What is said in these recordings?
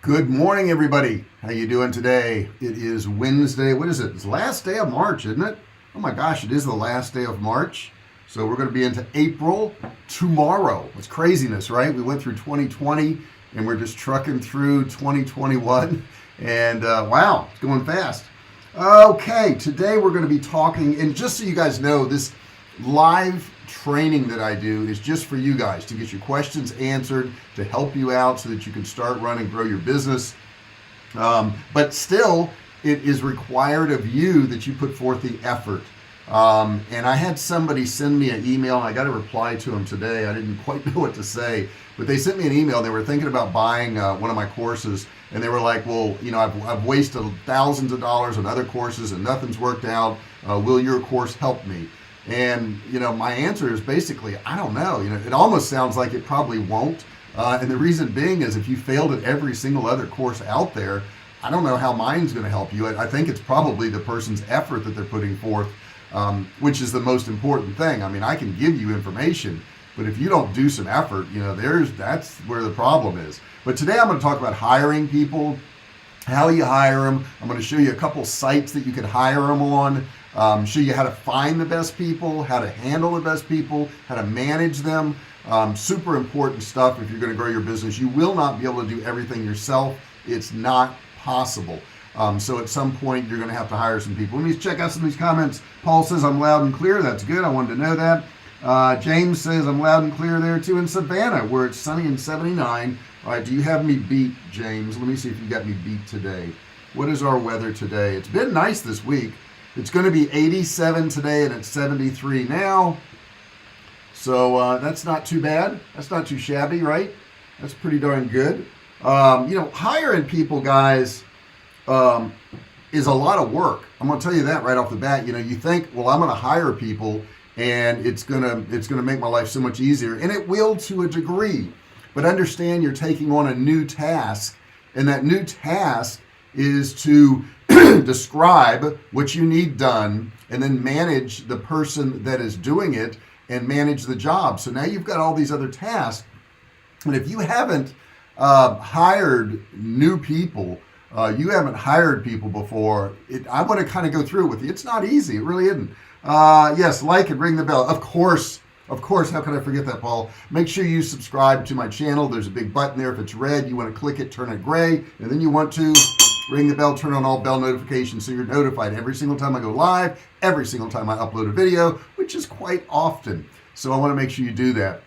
Good morning, everybody. How you doing today? It is Wednesday. What is it? It's the last day of March, isn't it? Oh my gosh, it is the last day of March. So we're going to be into April tomorrow. It's craziness, right? We went through 2020 and we're just trucking through 2021. And wow, it's going fast. Okay, today we're going to be talking, and just so you guys know, this live training that I do is just for you guys to get your questions answered, to help you out so that you can start, run, and grow your business. But still, it is required of you that you put forth the effort. And I had somebody send me an email, and I got to reply to them today. I didn't quite know what to say, but they sent me an email. They were thinking about buying one of my courses, and they were like, well, you know, I've wasted thousands of dollars on other courses and nothing's worked out. Will your course help me? And you know, my answer is basically, I don't know. You know, it almost sounds like it probably won't. And the reason being is if you failed at every single other course out there, I don't know how mine's going to help you. I think it's probably the person's effort that they're putting forth, which is the most important thing. I mean, I can give you information, but if you don't do some effort, you know, that's where the problem is. But today I'm going to talk about hiring people, how you hire them. I'm going to show you a couple sites that you can hire them on. Show you how to find the best people, how to handle the best people, how to manage them. Super important stuff if you're going to grow your business. You will not be able to do everything yourself. It's not possible. So at some point you're going to have to hire some people. Let me check out some of these comments. Paul says I'm loud and clear. That's good. I wanted to know that. James says I'm loud and clear there too in Savannah, where it's sunny and 79. All right, do you have me beat, James? Let me see if you got me beat today. What is our weather today? It's been nice this week. It's going to be 87 today and it's 73 now. So that's not too bad. That's not too shabby, right? That's pretty darn good. You know, hiring people, guys, is a lot of work. I'm going to tell you that right off the bat. You know, you think, well, I'm going to hire people and it's going to make my life so much easier, and it will to a degree. But understand you're taking on a new task, and that new task is to describe what you need done and then manage the person that is doing it and manage the job. So now you've got all these other tasks, and if you haven't hired new people, you haven't hired people before, I want to kind of go through it with you. It's not easy. It really isn't. Yes, like and ring the bell. Of course, how could I forget that, Paul? Make sure you subscribe to my channel. There's a big button there. If it's red, you want to click it, turn it gray, and then you want to ring the bell, turn on all bell notifications so you're notified every single time I go live, every single time I upload a video, which is quite often. So I want to make sure you do that.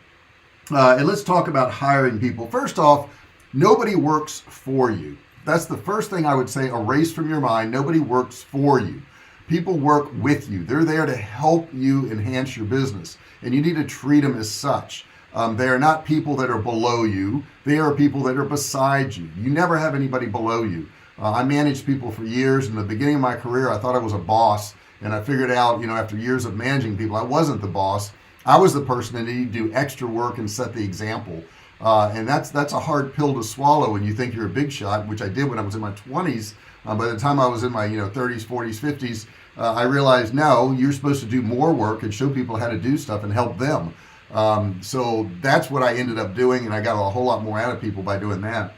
And let's talk about hiring people. First off, nobody works for you. That's the first thing I would say, erase from your mind. Nobody works for you. People work with you. They're there to help you enhance your business, and you need to treat them as such. They are not people that are below you. They are people that are beside you. You never have anybody below you. I managed people for years. In the beginning of my career, I thought I was a boss, and I figured out, you know, after years of managing people, I wasn't the boss. I was the person that needed to do extra work and set the example. And that's a hard pill to swallow when you think you're a big shot, which I did when I was in my 20s. By the time I was in my 30s, 40s, 50s, I realized, no, you're supposed to do more work and show people how to do stuff and help them. So that's what I ended up doing, and I got a whole lot more out of people by doing that.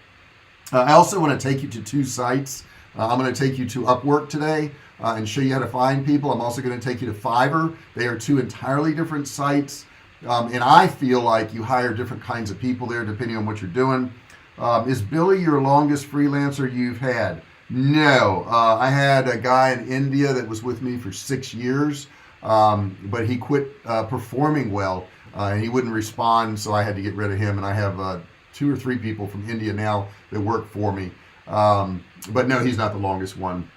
I also want to take you to two sites. I'm going to take you to Upwork today and show you how to find people. I'm also going to take you to Fiverr. They are two entirely different sites. And I feel like you hire different kinds of people there depending on what you're doing. Is Billy your longest freelancer you've had? No. I had a guy in India that was with me for 6 years, but he quit performing well, and he wouldn't respond, so I had to get rid of him. And I have 2 or 3 people from India now that work for me. But no, he's not the longest one.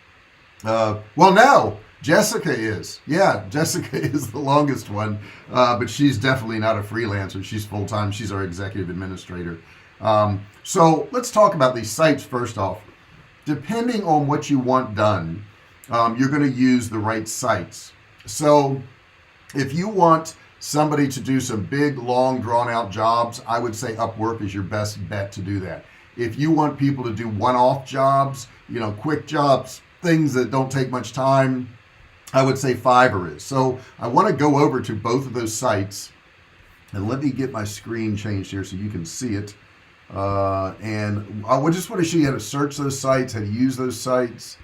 Well, no. Jessica is. Yeah, Jessica is the longest one, but she's definitely not a freelancer. She's full-time. She's our executive administrator. So let's talk about these sites first off. Depending on what you want done, you're going to use the right sites. So if you want somebody to do some big, long, drawn-out jobs, I would say Upwork is your best bet to do that. If you want people to do one-off jobs, quick jobs, things that don't take much time, I would say Fiverr is. So I want to go over to both of those sites And let me get my screen changed here so you can see it. And I just want to show you how to search those sites, how to use those sites.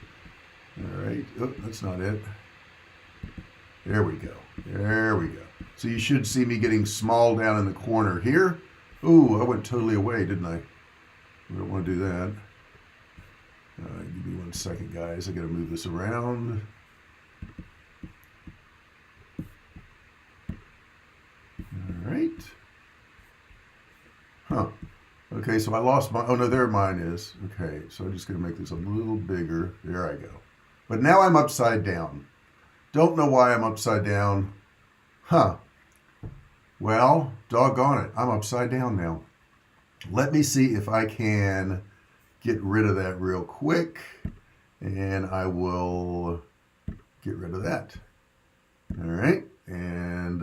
All right. Oh, that's not it. There we go. There we go. So you should see me getting small down in the corner here. Ooh, I went totally away, didn't I? We don't want to do that. Give me 1 second, guys. I got to move this around. All right. Huh. Okay, so I lost my, oh no, there mine is. Okay, so I'm just going to make this a little bigger. There I go. But now I'm upside down. Don't know why I'm upside down. Huh. Well, doggone it. I'm upside down now. Let me see if I can get rid of that real quick. And I will get rid of that. All right. And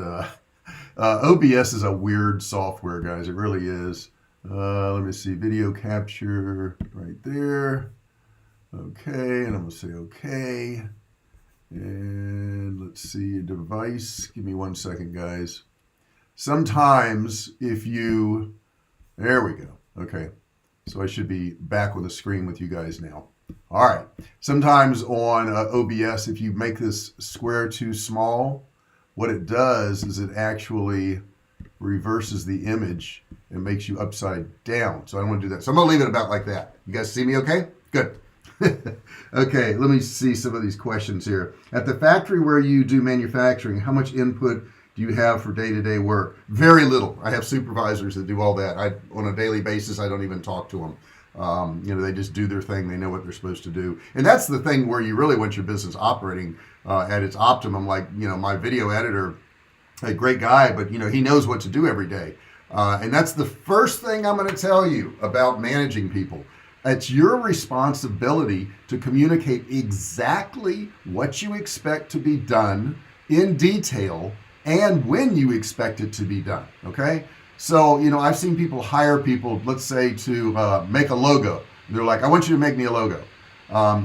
OBS is a weird software, guys. It really is. Let me see. Video capture right there. Okay. And I'm going to say okay. And let's see, device. Give me 1 second, guys. Sometimes if you, there we go. Okay. So I should be back with a screen with you guys now. All right. Sometimes on OBS, if you make this square too small, what it does is it actually reverses the image and makes you upside down. So I don't want to do that. So I'm going to leave it about like that. You guys see me okay? Good. Okay, let me see some of these questions here. At the factory where you do manufacturing, how much input do you have for day-to-day work? Very little. I have supervisors that do all that. On a daily basis, I don't even talk to them. They just do their thing. They know what they're supposed to do. And that's the thing where you really want your business operating at its optimum. Like, my video editor, a great guy, but, he knows what to do every day. And that's the first thing I'm going to tell you about managing people. It's your responsibility to communicate exactly what you expect to be done in detail and when you expect it to be done, okay? So, I've seen people hire people, let's say, to make a logo. They're like, I want you to make me a logo.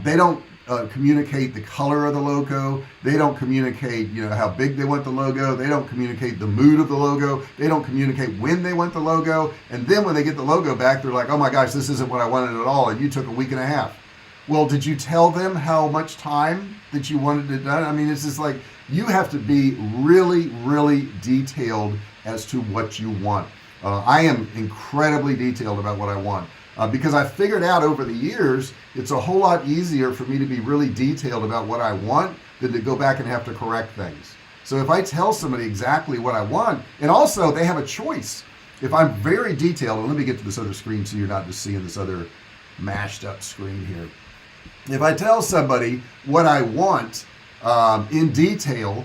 They don't communicate the color of the logo. They don't communicate, how big they want the logo. They don't communicate the mood of the logo. They don't communicate when they want the logo. And then when they get the logo back, they're like, oh my gosh, this isn't what I wanted at all. And you took a week and a half. Well, did you tell them how much time that you wanted it done? I mean, it's just like, you have to be really, really detailed as to what you want. I am incredibly detailed about what I want. Because I figured out over the years, it's a whole lot easier for me to be really detailed about what I want than to go back and have to correct things. So if I tell somebody exactly what I want, and also they have a choice. If I'm very detailed, and let me get to this other screen so you're not just seeing this other mashed up screen here. If I tell somebody what I want in detail,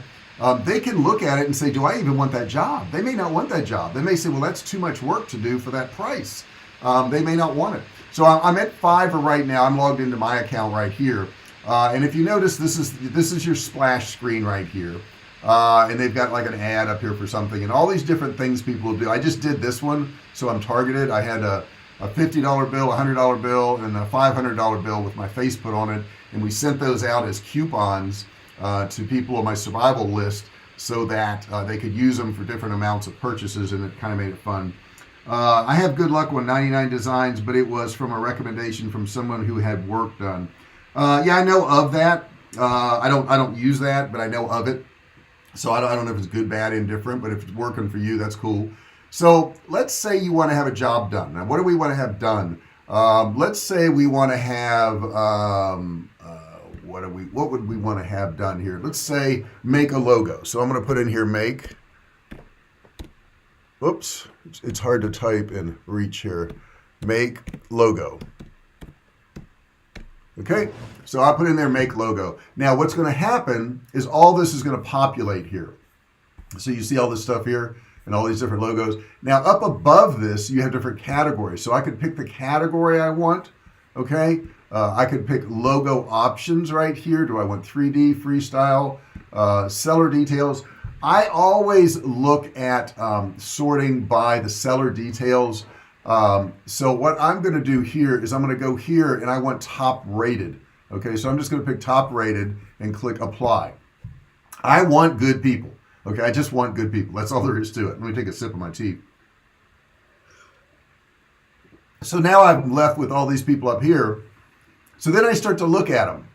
they can look at it and say, do I even want that job? They may not want that job. They may say, well, that's too much work to do for that price. They may not want it. So I'm at Fiverr right now. I'm logged into my account right here. And if you notice, this is your splash screen right here. And they've got like an ad up here for something and all these different things people will do. I just did this one, so I'm targeted. I had a $50 bill, a $100 bill, and a $500 bill with my face put on it. And we sent those out as coupons to people on my survival list so that they could use them for different amounts of purchases, and it kind of made it fun. I have good luck with 99 designs, but it was from a recommendation from someone who had work done. Yeah, I know of that. I don't use that, but I know of it. So I don't know if it's good, bad, indifferent, but if it's working for you, that's cool. So let's say you want to have a job done. Now, what do we want to have done? Let's say we want to have, what would we want to have done here? Let's say make a logo. So I'm going to put in here make. Oops, it's hard to type and reach here. Make logo. Okay, so I put in there make logo. Now what's going to happen is all this is going to populate here. So you see all this stuff here and all these different logos. Now up above this, you have different categories. So I could pick the category I want. Okay, I could pick logo options right here. Do I want 3D, freestyle, seller details? I always look at sorting by the seller details. So what I'm going to do here is I'm going to go here and I want top rated. Okay, so I'm just going to pick top rated and click apply. I want good people. Okay, I just want good people. That's all there is to it. Let me take a sip of my tea. So now I'm left with all these people up here. So then I start to look at them.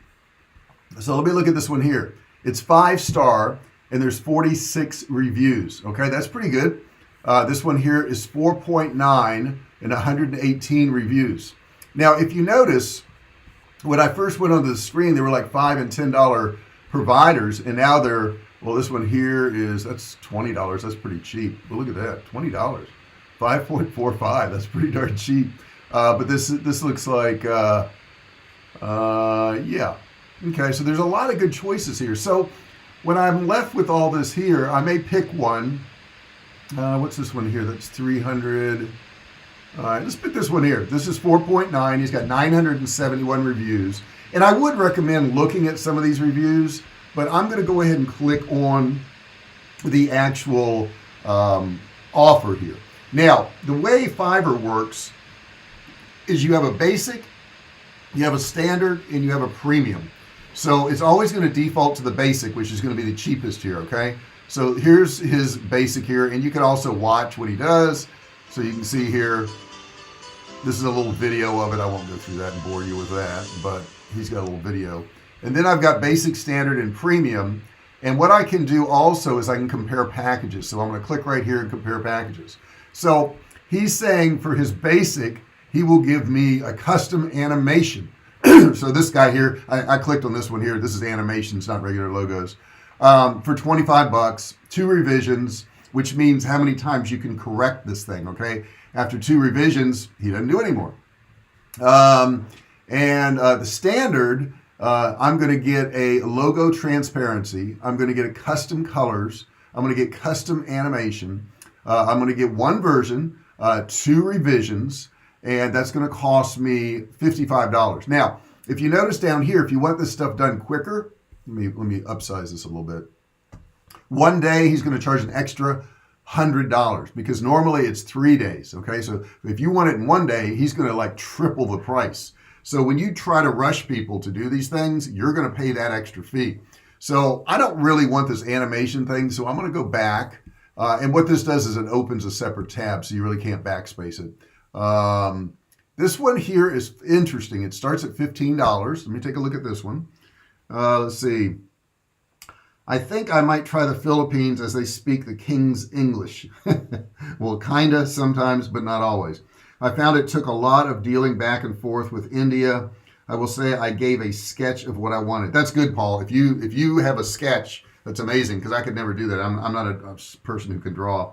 So let me look at this one here. It's 5-star and there's 46 reviews. Okay, that's pretty good. This one here is 4.9 and 118 reviews. Now, if you notice, when I first went onto the screen, they were like $5 and $10 providers, and now they're, well, this one here that's $20. That's pretty cheap. But look at that, $20, 5.45. That's pretty darn cheap. But this looks like, yeah. Okay, so there's a lot of good choices here. So when I'm left with all this here, I may pick one. What's this one here? That's 300. All right, let's pick this one here. This is 4.9. He's got 971 reviews. And I would recommend looking at some of these reviews, but I'm going to go ahead and click on the actual offer here. Now, the way Fiverr works is you have a basic, you have a standard, and you have a premium. So it's always going to default to the basic, which is going to be the cheapest here, okay? So here's his basic here, and you can also watch what he does. So you can see here, this is a little video of it. I won't go through that and bore you with that, but he's got a little video. And then I've got basic, standard, and premium. And what I can do also is I can compare packages. So I'm going to click right here and compare packages. So he's saying for his basic, he will give me a custom animation. So this guy here, I clicked on this one here. This is animations, not regular logos. For 25 bucks, 2 revisions, which means how many times you can correct this thing, okay? After 2 revisions, he doesn't do anymore. The standard, I'm going to get a logo transparency. I'm going to get a custom colors. I'm going to get custom animation. I'm going to get 1 version, 2 revisions, and that's going to cost me $55. Now, if you notice down here, if you want this stuff done quicker, let me upsize this a little bit. One day he's going to charge an extra $100 because normally it's 3 days. Okay, so if you want it in one day, he's going to like triple the price. So when you try to rush people to do these things, you're going to pay that extra fee. So I don't really want this animation thing, so I'm going to go back. And what this does is it opens a separate tab, so you really can't backspace it. This one here is interesting. It starts at $15. Let me take a look at this one. Let's see. I think I might try the Philippines as they speak the King's English. Well, kinda sometimes, but not always. I found it took a lot of dealing back and forth with India. I will say I gave a sketch of what I wanted. That's good, Paul. If you have a sketch, that's amazing, because I could never do that. I'm not a person who can draw.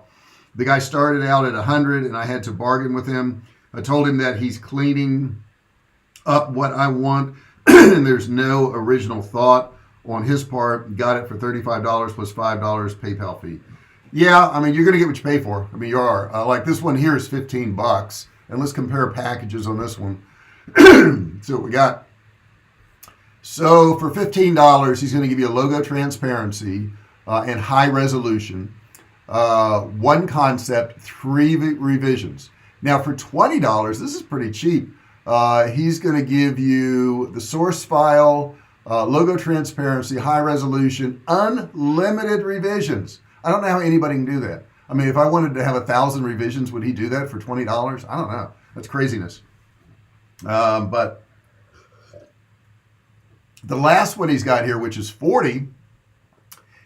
The guy started out at 100, and I had to bargain with him. I told him that he's cleaning up what I want, and there's no original thought on his part. Got it for $35 plus $5 PayPal fee. Yeah, I mean, you're going to get what you pay for. I mean, you are. Like this one here is $15, and let's compare packages on this one. See what we got. So for $15, he's going to give you a logo transparency and high resolution, 1 concept, 3 revisions. Now for $20, this is pretty cheap. He's going to give you the source file, logo transparency, high resolution, unlimited revisions. I don't know how anybody can do that. I mean, if I wanted to have 1,000 revisions, would he do that for $20? I don't know. That's craziness. But the last one he's got here, which is 40,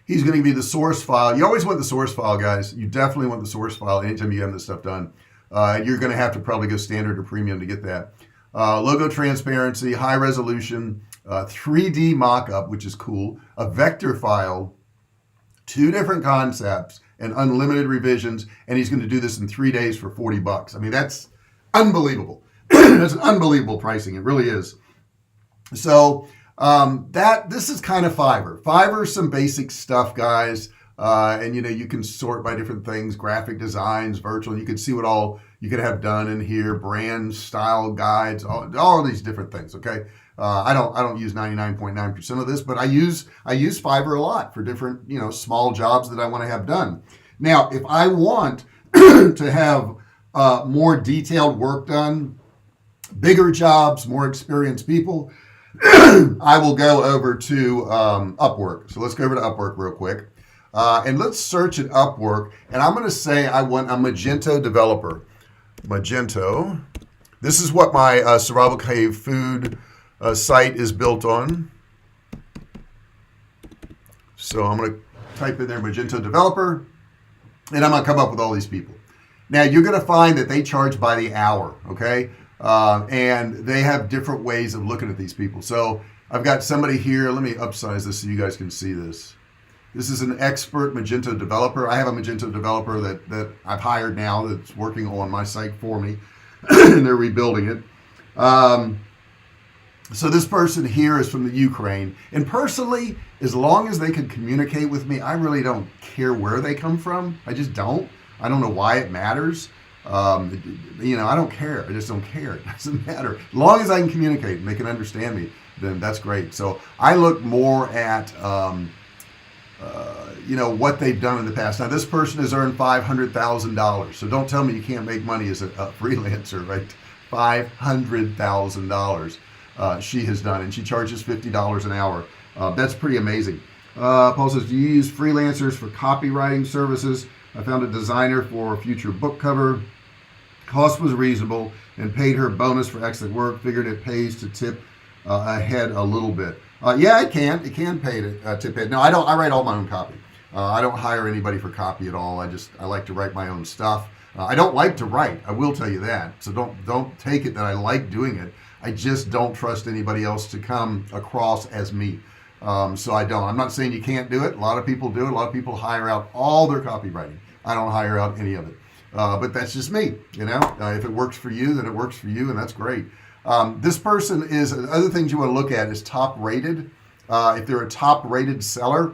he's going to give you the source file. You always want the source file, guys. You definitely want the source file anytime you have this stuff done. You're going to have to probably go standard or premium to get that. Logo transparency, high resolution, 3D mock-up, which is cool, a vector file, 2 different concepts, and unlimited revisions, and he's going to do this in 3 days for $40. I mean, that's unbelievable. That's an unbelievable pricing. It really is. So this is kind of Fiverr. Fiverr's some basic stuff, guys. And you can sort by different things, graphic designs, virtual. You can see what all you can have done in here, brand style guides, all of these different things. Okay. I don't use 99.9% of this, but I use Fiverr a lot for different, small jobs that I want to have done. Now, if I want to have more detailed work done, bigger jobs, more experienced people, I will go over to Upwork. So let's go over to Upwork real quick. And let's search at Upwork. And I'm going to say I want a Magento developer. Magento. This is what my Survivalcave food site is built on. So I'm going to type in there Magento developer, and I'm going to come up with all these people. Now you're going to find that they charge by the hour, okay? And they have different ways of looking at these people. So I've got somebody here. Let me upsize this so you guys can see this. This is an expert Magento developer. I have a Magento developer that I've hired now that's working on my site for me, and they're rebuilding it. So this person here is from the Ukraine, and personally, as long as they can communicate with me, I really don't care where they come from. I just don't. I don't know why it matters. I don't care. I just don't care. It doesn't matter. As long as I can communicate and they can understand me, then that's great. So I look more at, what they've done in the past. Now, this person has earned $500,000. So don't tell me you can't make money as a freelancer, right? $500,000. She has done, and she charges $50 an hour. That's pretty amazing. Paul says, do you use freelancers for copywriting services? I found a designer for a future book cover. Cost was reasonable and paid her bonus for excellent work. Figured it pays to tip ahead a little bit. Yeah, it can. It can pay to tip ahead. No, I don't. I write all my own copy. I don't hire anybody for copy at all. I like to write my own stuff. I don't like to write. I will tell you that. So don't take it that I like doing it. I just don't trust anybody else to come across as me. So I don't. I'm not saying you can't do it. A lot of people do it. A lot of people hire out all their copywriting. I don't hire out any of it. But that's just me. If it works for you, then it works for you, and that's great. This person is, other things you want to look at is top rated. If they're a top rated seller,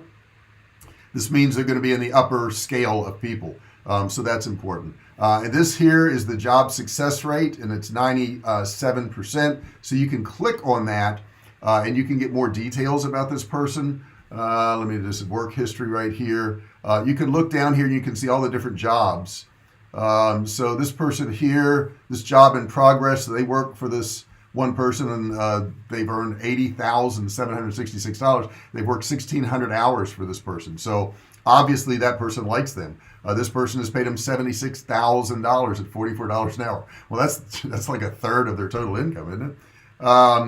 this means they're going to be in the upper scale of people. So that's important. And this here is the job success rate, and it's 97%. So you can click on that, and you can get more details about this person. Let me just work history right here. You can look down here and you can see all the different jobs. So this person here, this job in progress, they work for this one person, and they've earned $80,766. They've worked 1,600 hours for this person. So obviously that person likes them. This person has paid them $76,000 at $44 an hour. Well, that's like a third of their total income, isn't it?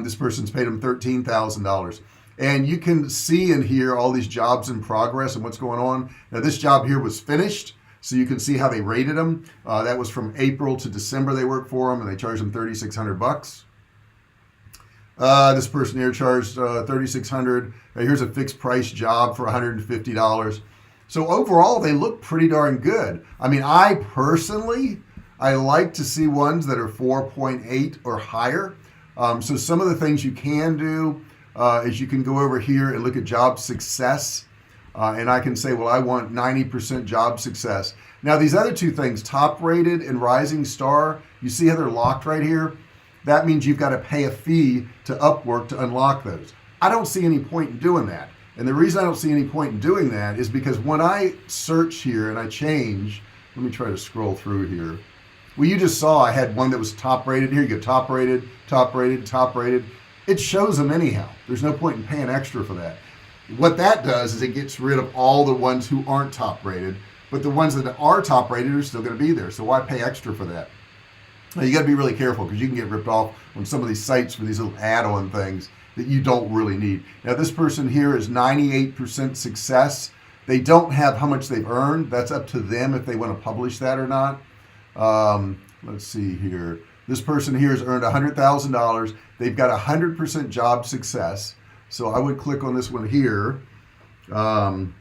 This person's paid them $13,000. And you can see in here all these jobs in progress and what's going on. Now this job here was finished, so you can see how they rated them. That was from April to December they worked for them, and they charged them $3,600. This person here charged $3,600. Here's a fixed price job for $150. So overall, they look pretty darn good. I mean, I personally like to see ones that are 4.8 or higher. So some of the things you can do is you can go over here and look at job success. And I can say, well, I want 90% job success. Now, these other two things, top rated and rising star, you see how they're locked right here? That means you've got to pay a fee to Upwork to unlock those. I don't see any point in doing that. And the reason I don't see any point in doing that is because when I search here and I change, let me try to scroll through here. Well, you just saw I had one that was top rated. Here you go, top rated, top rated, top rated. It shows them anyhow. There's no point in paying extra for that. What that does is it gets rid of all the ones who aren't top rated, but the ones that are top rated are still going to be there. So why pay extra for that? Now, you got to be really careful because you can get ripped off on some of these sites for these little add-on things that you don't really need. Now, this person here is 98% success. They don't have how much they've earned. That's up to them if they want to publish that or not. Let's see here. This person here has earned $100,000. They've got 100% job success. So I would click on this one here and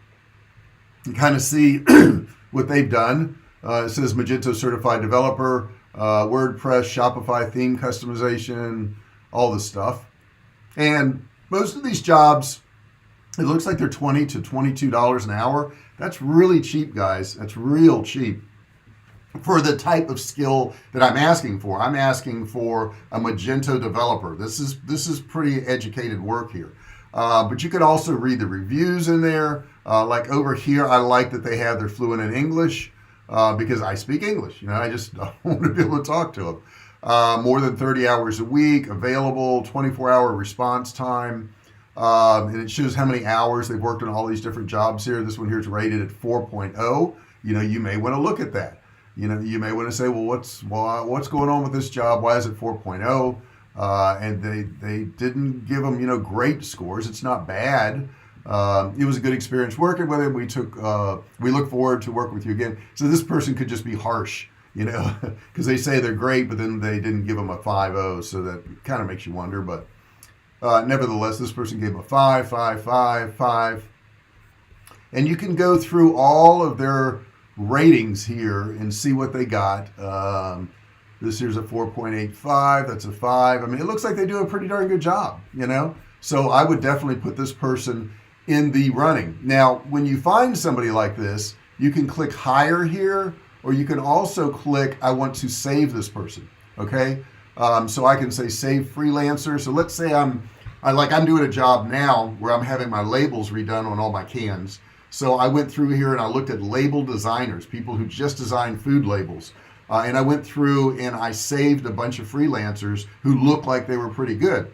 kind of see what they've done. It says Magento Certified Developer, WordPress, Shopify, theme customization, all this stuff. And most of these jobs, it looks like they're $20 to $22 an hour. That's really cheap, guys. That's real cheap for the type of skill that I'm asking for. I'm asking for a Magento developer. This is pretty educated work here. But you could also read the reviews in there. Like over here, I like that they have they're fluent in English because I speak English. I just want to be able to talk to them. More than 30 hours a week, available, 24-hour response time. and it shows how many hours they've worked on all these different jobs here. This one here is rated at 4.0. You may want to look at that. You may want to say, well, what's going on with this job? Why is it 4.0? And they didn't give them, great scores. It's not bad. It was a good experience working with him. We look forward to working with you again. So this person could just be harsh, because they say they're great, but then they didn't give them a 5.0. So that kind of makes you wonder. But nevertheless, this person gave them a 5, 5, 5, 5. And you can go through all of their ratings here and see what they got. This here's a 4.85. That's a 5. I mean, it looks like they do a pretty darn good job, So I would definitely put this person in the running. Now, when you find somebody like this, you can click hire here, or you can also click, I want to save this person. Okay. So I can say save freelancer. So let's say I'm doing a job now where I'm having my labels redone on all my cans. So I went through here and I looked at label designers, people who just design food labels. And I went through and I saved a bunch of freelancers who looked like they were pretty good.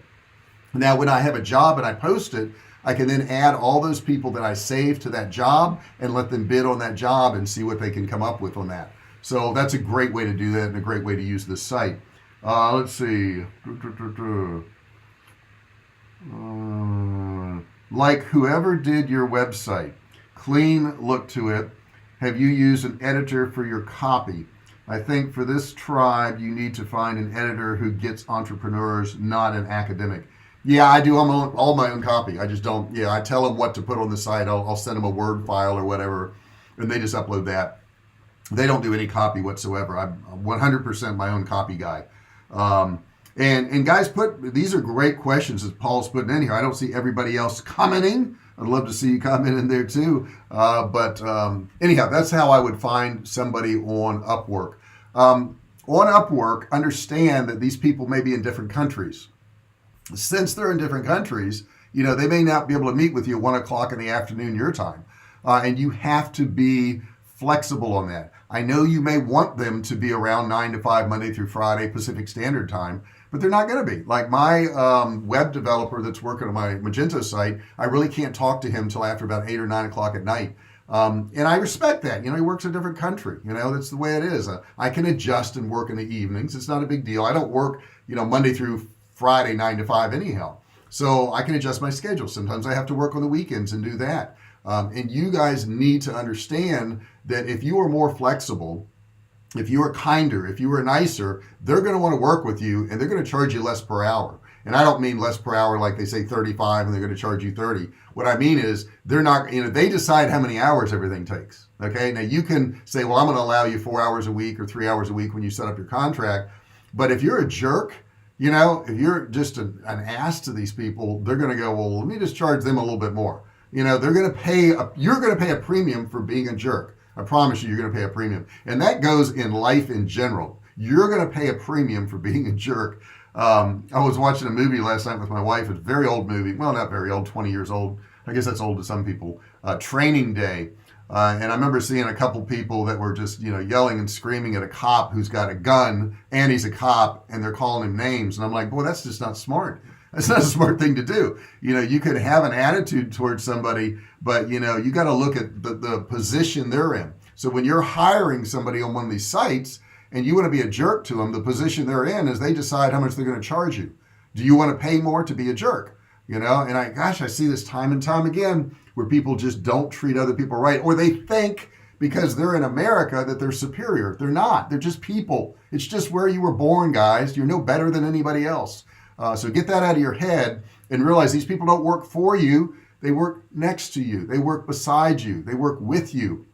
Now, when I have a job and I post it, I can then add all those people that I saved to that job and let them bid on that job and see what they can come up with on that. So that's a great way to do that and a great way to use this site. Let's see. Like whoever did your website, clean look to it. Have you used an editor for your copy? I think for this tribe, you need to find an editor who gets entrepreneurs, not an academic. Yeah, I do all my own copy. I just don't. Yeah, I tell them what to put on the site. I'll send them a Word file or whatever, and they just upload that. They don't do any copy whatsoever. I'm 100% my own copy guy. And guys, these are great questions that Paul's putting in here. I don't see everybody else commenting. I'd love to see you comment in there too. But anyhow, that's how I would find somebody on Upwork. On Upwork, understand that these people may be in different countries. Since they're in different countries, they may not be able to meet with you at 1 o'clock in the afternoon your time. And you have to be flexible on that. I know you may want them to be around 9 to 5 Monday through Friday Pacific Standard Time, but they're not going to be. Like my web developer that's working on my Magento site, I really can't talk to him till after about 8 or 9 o'clock at night. And I respect that. He works in a different country. That's the way it is. I can adjust and work in the evenings. It's not a big deal. I don't work, Monday through Friday 9 to 5 anyhow. So I can adjust my schedule. Sometimes I have to work on the weekends and do that. And you guys need to understand that if you are more flexible, if you are kinder, if you are nicer, they're going to want to work with you and they're going to charge you less per hour. And I don't mean less per hour like they say 35 and they're going to charge you 30. What I mean is they're not, they decide how many hours everything takes. Okay. Now you can say, well, I'm going to allow you 4 hours a week or 3 hours a week when you set up your contract. But if you're a jerk, if you're just an ass to these people, they're going to go, well, let me just charge them a little bit more. They're going to pay, you're going to pay a premium for being a jerk. I promise you're going to pay a premium. And that goes in life in general. You're going to pay a premium for being a jerk. I was watching a movie last night with my wife. It's a very old movie. Well, not very old, 20 years old. I guess that's old to some people. Training Day. And I remember seeing a couple people that were just, yelling and screaming at a cop who's got a gun and he's a cop and they're calling him names. And I'm like, boy, that's just not smart. That's not a smart thing to do. You could have an attitude towards somebody, but you got to look at the position they're in. So when you're hiring somebody on one of these sites and you want to be a jerk to them, the position they're in is they decide how much they're going to charge you. Do you want to pay more to be a jerk? And I see this time and time again where people just don't treat other people right, or they think because they're in America that they're superior. They're not. They're just people. It's just where you were born, guys. You're no better than anybody else. So get that out of your head and realize these people don't work for you. They work next to you. They work beside you. They work with you.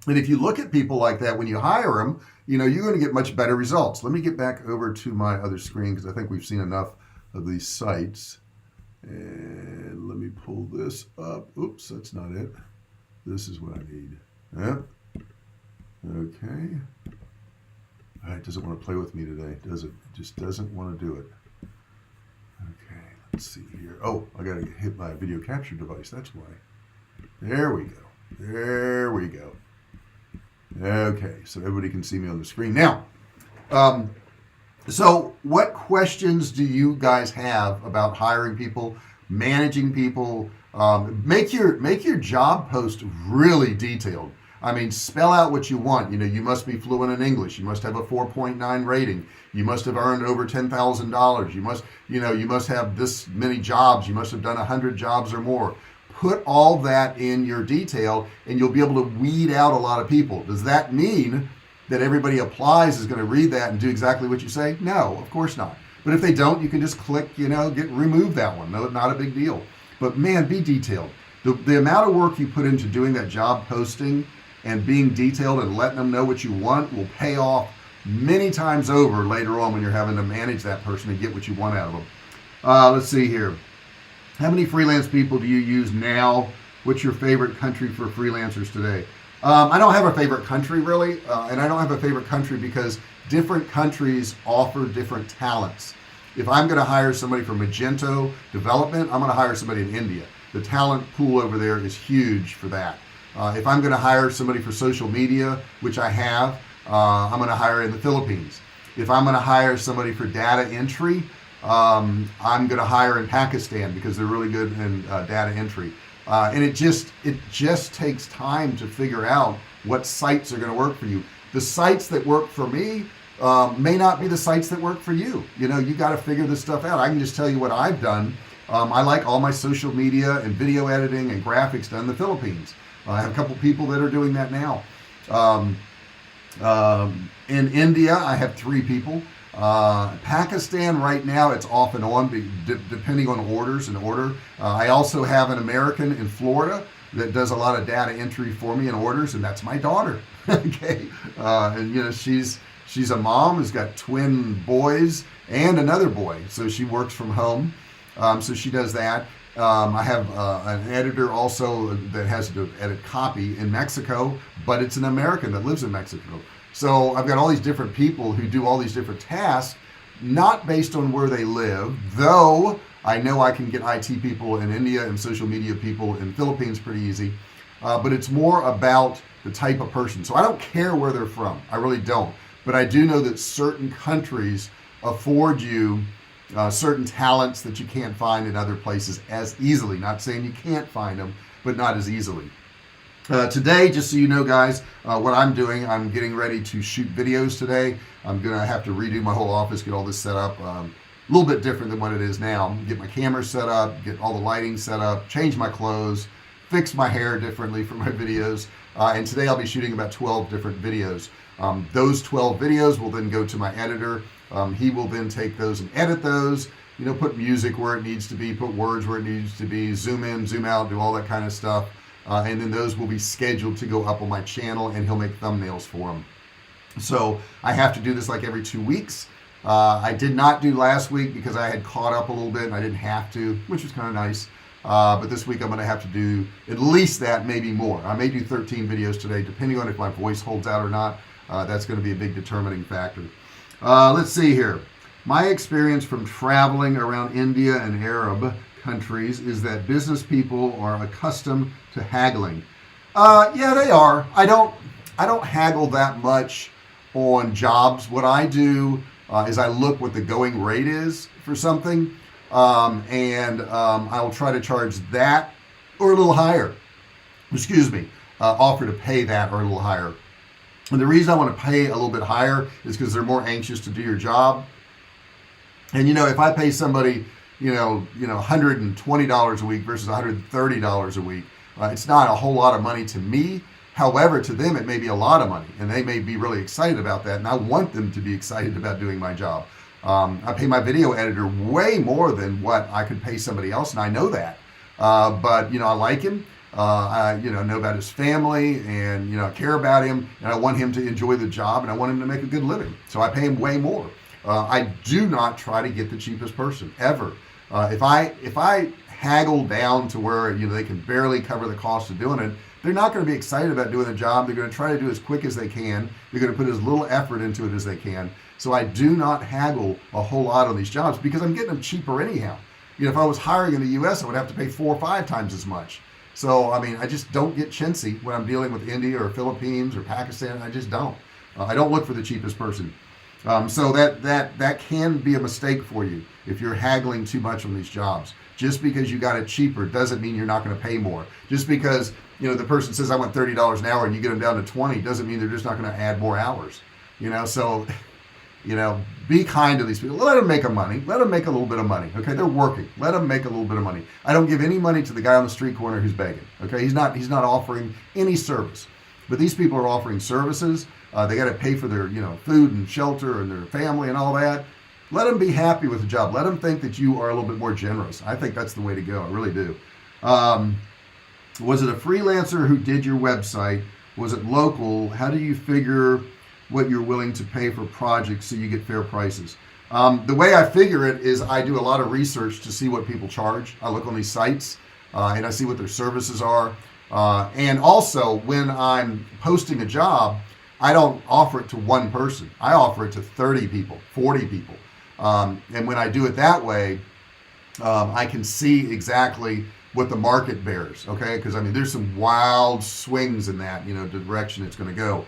And if you look at people like that, when you hire them, you're going to get much better results. Let me get back over to my other screen because I think we've seen enough of these sites. And let me pull this up. Oops, that's not it. This is what I need. Yeah. Okay. It doesn't want to play with me today, does it? It just doesn't want to do it. Okay, let's see here. Oh, I got to hit my video capture device. That's why. There we go. There we go. Okay, so everybody can see me on the screen. Now, So, what questions do you guys have about hiring people, managing people? Make your job post really detailed. I mean, spell out what you want. You must be fluent in English. You must have a 4.9 rating. You must have earned over $10,000. You must have this many jobs. You must have done 100 jobs or more. Put all that in your detail, and you'll be able to weed out a lot of people. Does that mean that everybody applies is going to read that and do exactly what you say? No, of course not. But if they don't, you can just click, remove that one. No, not a big deal. But man, be detailed. The amount of work you put into doing that job posting and being detailed and letting them know what you want will pay off many times over later on when you're having to manage that person and get what you want out of them. Let's see here. How many freelance people do you use now? What's your favorite country for freelancers today? I don't have a favorite country really, and I don't have a favorite country because different countries offer different talents. If I'm going to hire somebody for Magento development, I'm going to hire somebody in India. The talent pool over there is huge for that. If I'm going to hire somebody for social media, which I have, I'm going to hire in the Philippines. If I'm going to hire somebody for data entry, I'm going to hire in Pakistan because they're really good in data entry. And it just takes time to figure out what sites are going to work for you. The sites that work for me may not be the sites that work for you. You got to figure this stuff out. I can just tell you what I've done. I like all my social media and video editing and graphics done in the Philippines. I have a couple people that are doing that now. In India, I have 3 people. Pakistan right now, it's off and on depending on orders and order. I also have an American in Florida that does a lot of data entry for me and orders, and that's my daughter. Okay, and she's a mom who's got twin boys and another boy, so she works from home. So she does that. I have an editor also that has to edit copy in Mexico, but it's an American that lives in Mexico. So I've got all these different people who do all these different tasks, not based on where they live, though I know I can get IT people in India and social media people in the Philippines pretty easy. But it's more about the type of person. So I don't care where they're from. I really don't. But I do know that certain countries afford you certain talents that you can't find in other places as easily. Not saying you can't find them, but not as easily. Today, just so you know guys, what I'm doing, I'm getting ready to shoot videos today. I'm going to have to redo my whole office, get all this set up. A little bit different than what it is now. Get my camera set up, get all the lighting set up, change my clothes, fix my hair differently for my videos. And today I'll be shooting about 12 different videos. Those 12 videos will then go to my editor. He will then take those and edit those, put music where it needs to be, put words where it needs to be, zoom in, zoom out, do all that kind of stuff. And then those will be scheduled to go up on my channel, and he'll make thumbnails for them. So I have to do this like every 2 weeks. I did not do last week because I had caught up a little bit and I didn't have to, which was kind of nice. But this week I'm going to have to do at least that, maybe more. I may do 13 videos today, depending on if my voice holds out or not. That's going to be a big determining factor. Let's see here. My experience from traveling around India and Arab countries is that business people are accustomed to haggling. Yeah, they are. I don't haggle that much on jobs. What I do is I look what the going rate is for something, and I'll try to charge that or a little higher. Offer to pay that or a little higher. And the reason I want to pay a little bit higher is because they're more anxious to do your job. And if I pay somebody $120 a week versus $130 a week, it's not a whole lot of money to me. However, to them it may be a lot of money, and they may be really excited about that, and I want them to be excited about doing my job. I pay my video editor way more than what I could pay somebody else, and I know that. But I like him. I know about his family, and I care about him, and I want him to enjoy the job, and I want him to make a good living. So I pay him way more. I do not try to get the cheapest person ever. If I haggle down to where they can barely cover the cost of doing it, they're not going to be excited about doing the job. They're going to try to do it as quick as they can. They're going to put as little effort into it as they can. So I do not haggle a whole lot on these jobs because I'm getting them cheaper anyhow. If I was hiring in the US, I would have to pay 4 or 5 times as much. So I just don't get chintzy when I'm dealing with India or Philippines or Pakistan. I just don't. I don't look for the cheapest person. So that can be a mistake for you if you're haggling too much on these jobs. Just because you got it cheaper doesn't mean you're not going to pay more. Just because the person says I want $30 an hour and you get them down to 20 doesn't mean they're just not going to add more hours. So be kind to these people. Let them make money. Let them make a little bit of money. Okay, they're working. Let them make a little bit of money. I don't give any money to the guy on the street corner who's begging. Okay, he's not offering any service. But these people are offering services. They got to pay for their food and shelter and their family and all that. Let them be happy with the job. Let them think that you are a little bit more generous. I think that's the way to go. I really do. Was it a freelancer who did your website? Was it local? How do you figure what you're willing to pay for projects so you get fair prices? The way I figure it is I do a lot of research to see what people charge. I look on these sites and I see what their services are. And also when I'm posting a job, I don't offer it to one person. I offer it to 30 people, 40 people. And when I do it that way, I can see exactly what the market bears. Okay. Cause there's some wild swings in that, the direction it's going to go.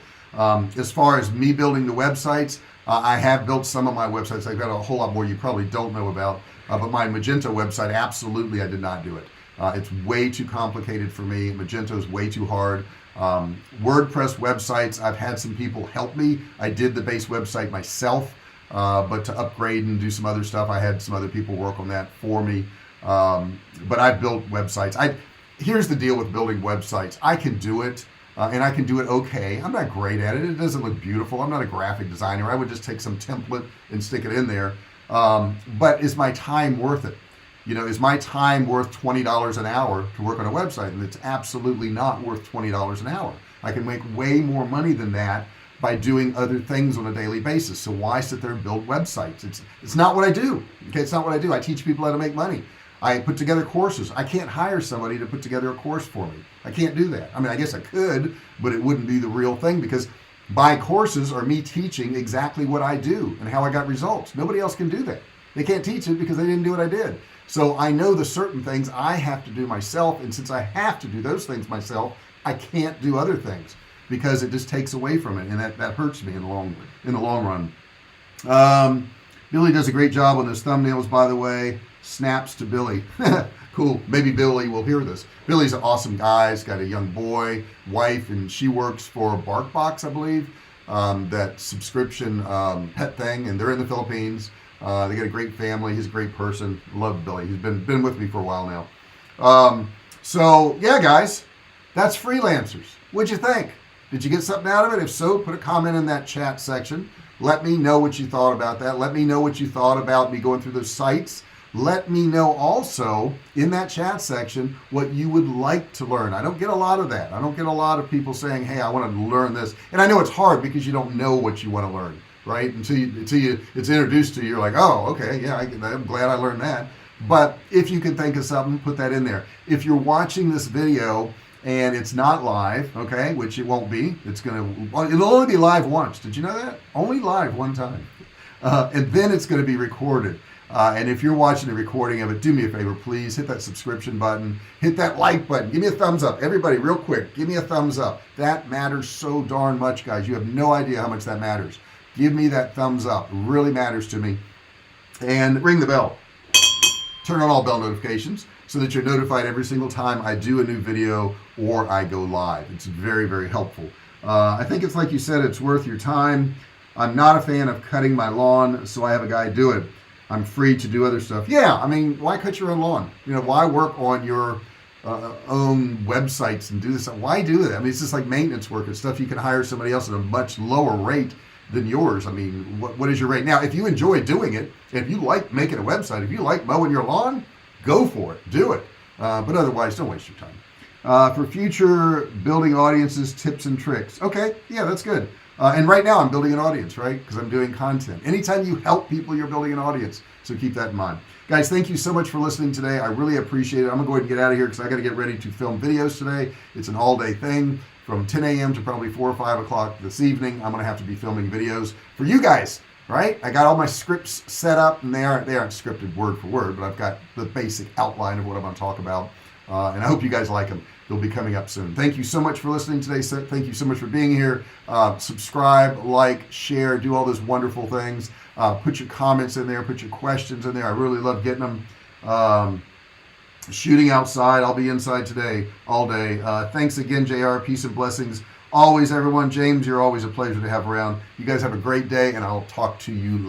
As far as me building the websites, I have built some of my websites. I've got a whole lot more you probably don't know about, but my Magento website, absolutely, I did not do it. It's way too complicated for me. Magento is way too hard. WordPress websites, I've had some people help me. I did the base website myself, but to upgrade and do some other stuff, I had some other people work on that for me. But I've built websites. Here's the deal with building websites. I can do it. And I can do it okay. I'm not great at it. It doesn't look beautiful. I'm not a graphic designer. I would just take some template and stick it in there. But is my time worth it? Is my time worth $20 an hour to work on a website? And it's absolutely not worth $20 an hour. I can make way more money than that by doing other things on a daily basis. So why sit there and build websites? It's not what I do. Okay, it's not what I do. I teach people how to make money. I put together courses. I can't hire somebody to put together a course for me. I can't do that. I guess I could, but it wouldn't be the real thing, because my courses are me teaching exactly what I do and how I got results. Nobody else can do that. They can't teach it because they didn't do what I did. So I know the certain things I have to do myself, and since I have to do those things myself, I can't do other things because it just takes away from it, and that hurts me in the long run. Billy does a great job on his thumbnails, by the way. Snaps to Billy. Cool. Maybe Billy will hear this. Billy's an awesome guy. He's got a young boy, wife, and she works for BarkBox, I believe, that subscription pet thing, and they're in the Philippines. They got a great family. He's a great person. Love Billy. He's been with me for a while now. So yeah, guys, that's freelancers. What'd you think? Did you get something out of it? If so, put a comment in that chat section. Let me know what you thought about that. Let me know what you thought about me going through those sites. Let me know also in that chat section what you would like to learn. I don't get a lot of that. I don't get a lot of people saying, hey, I want to learn this. And I know it's hard because you don't know what you want to learn, right? Until it's introduced to you, you're like, oh, okay, yeah, I'm glad I learned that. But if you can think of something, put that in there. If you're watching this video and it's not live, okay, which it won't be, it'll only be live once. Did you know that? Only live one time. And then it's going to be recorded. And if you're watching the recording of it, do me a favor, please hit that subscription button, hit that like button, give me a thumbs up. Everybody, real quick, give me a thumbs up. That matters so darn much, guys. You have no idea how much that matters. Give me that thumbs up. It really matters to me. And ring the bell. Turn on all bell notifications so that you're notified every single time I do a new video or I go live. It's very, very helpful. I think it's like you said, it's worth your time. I'm not a fan of cutting my lawn, so I have a guy do it. I'm free to do other stuff. Yeah, why cut your own lawn? Why work on your own websites and do this? Why do that? It's just like maintenance work and stuff you can hire somebody else at a much lower rate than yours. What is your rate? Now, if you enjoy doing it, if you like making a website, if you like mowing your lawn, go for it, do it. But otherwise, don't waste your time. For future building audiences, tips and tricks. Okay, yeah, that's good. And right now I'm building an audience, right? Because I'm doing content. Anytime you help people, you're building an audience. So keep that in mind. Guys, thank you so much for listening today. I really appreciate it. I'm going to go ahead and get out of here because I got to get ready to film videos today. It's an all-day thing from 10 a.m. to probably 4 or 5 o'clock this evening. I'm going to have to be filming videos for you guys. right? I got all my scripts set up, and they aren't scripted word for word, but I've got the basic outline of what I'm going to talk about, and I hope you guys like them. They'll be coming up soon. Thank you so much for listening today. Thank you so much for being here. Subscribe, like, share, do all those wonderful things. Put your comments in there, put your questions in there. I really love getting them. Shooting outside. I'll be inside today all day. Thanks again, JR. Peace and blessings always, everyone. James, you're always a pleasure to have around. You guys have a great day, and I'll talk to you later.